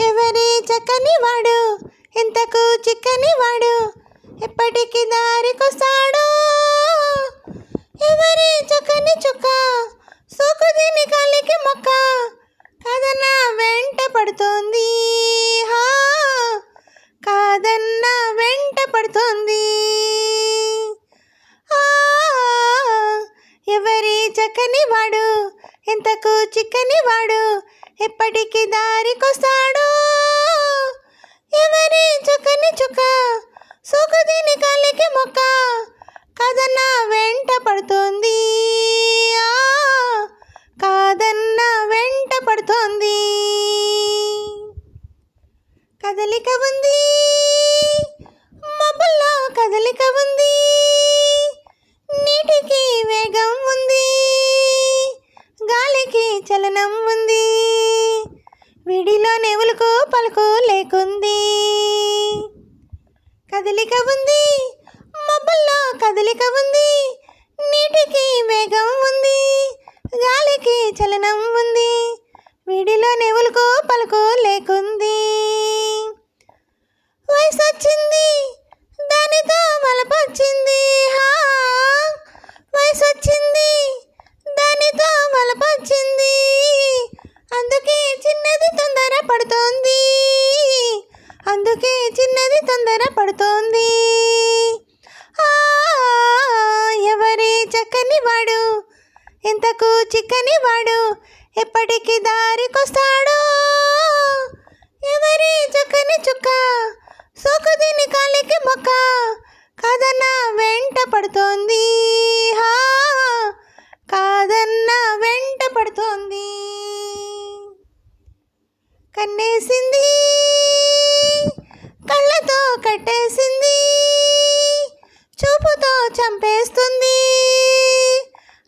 ఎవరి చక్కని వాడు ఎంతకు చిక్కని వాడు ఎప్పటికి దారికొస్తాడో. ఎవరి చక్కని చుక్క సోకుదిని కాలికి మొక్క కాదన్న వెంట పడుతోంది. కాదన్న వెంట పడుతోంది. ఎవరి చక్కని వాడు ఎంతకు చిక్కని వాడు ఎప్పటికి దారికొస్తాడో. ఎవరి చక్కని చుక్క సోకుదిని కాలికి మొక్క కాదన్న వెంట పడుతోంది. కాదన్న వెంట పడుతోంది. కదలిక ఉంది మబ్బుల్లో కదలిక ఉంది. నీటికి వేగం ఉంది గాలికి చలనం ఉంది. విడిలో నెవులకు పలుకు లేకుంది. కదలిక ఉంది మబ్బుల్లో కదలిక ఉంది. నీటికి వేగం ఉంది గాలికి చలనం ఉంది. విడిలో నెవులకు పలుకు లేకుంది. వయసొచ్చింది దానితో మలపొచ్చింది. వయసొచ్చింది దానితో మలపొచ్చింది. అందుకే చిన్నది తొందర పడుతోంది. అందుకే చిన్నది తొందర పడుతోంది. ఎవరి చక్కని వాడు ఎంతకు చిక్కని వాడు ఎప్పటికి దారికొస్తాడో. ఎవరి చక్కని చుక్క సోకుదిని కాలికి మొక్క కాదన్న వెంట పడుతోంది. కాదన్న వెంట పడుతోంది. కన్నేసింది కళ్ళతో కట్టేసింది. చూపుతో చంపేస్తుంది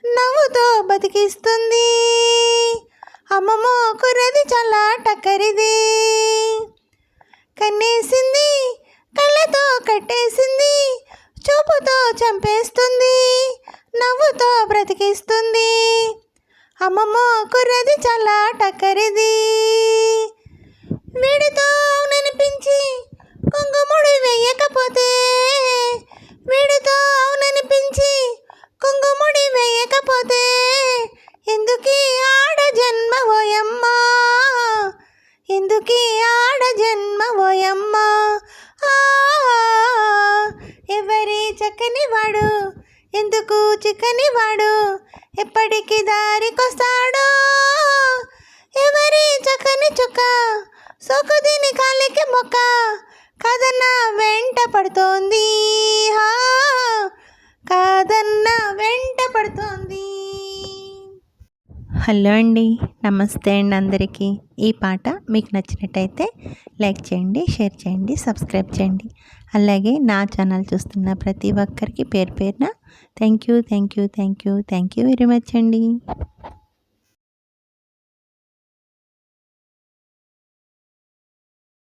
నవ్వుతో బతికిస్తుంది. అమ్మమ్మో కుర్రది చాలా టక్కరిది. కన్నేసింది కళ్ళతో కట్టేసింది. చూపుతో చంపేస్తుంది నవ్వుతో బ్రతికిస్తుంది. అమ్మమ్మో కుర్రది చాలా టక్కరిది. వీడితో అవుననిపించి కుంగుముడి వేయకపోతే వీడితో అవుననిపించి కుంగుముడి వేయకపోతే ఎందుకీ ఆడ జన్మ ఓయమ్మా. ఎందుకీ ఆడ జన్మ ఓయమ్మా. ఎవరి చక్కని వాడు ఎందుకు చిక్కని వాడు ఎప్పటికి దారికొస్తాడో. ఎవరి చక్కని చుక్క సోకుదిని కాలికి మొక్క కాదన్న వెంట పడుతోంది. కాదన్న వెంట పడుతోంది. హలో అండి, నమస్తే అండి అందరికీ. ఈ పాట మీకు నచ్చినట్టయితే లైక్ చేయండి, షేర్ చేయండి, సబ్స్క్రైబ్ చేయండి. అలాగే నా ఛానల్ చూస్తున్న ప్రతి ఒక్కరికి పేరు పేరున థ్యాంక్ యూ వెరీ మచ్ అండి.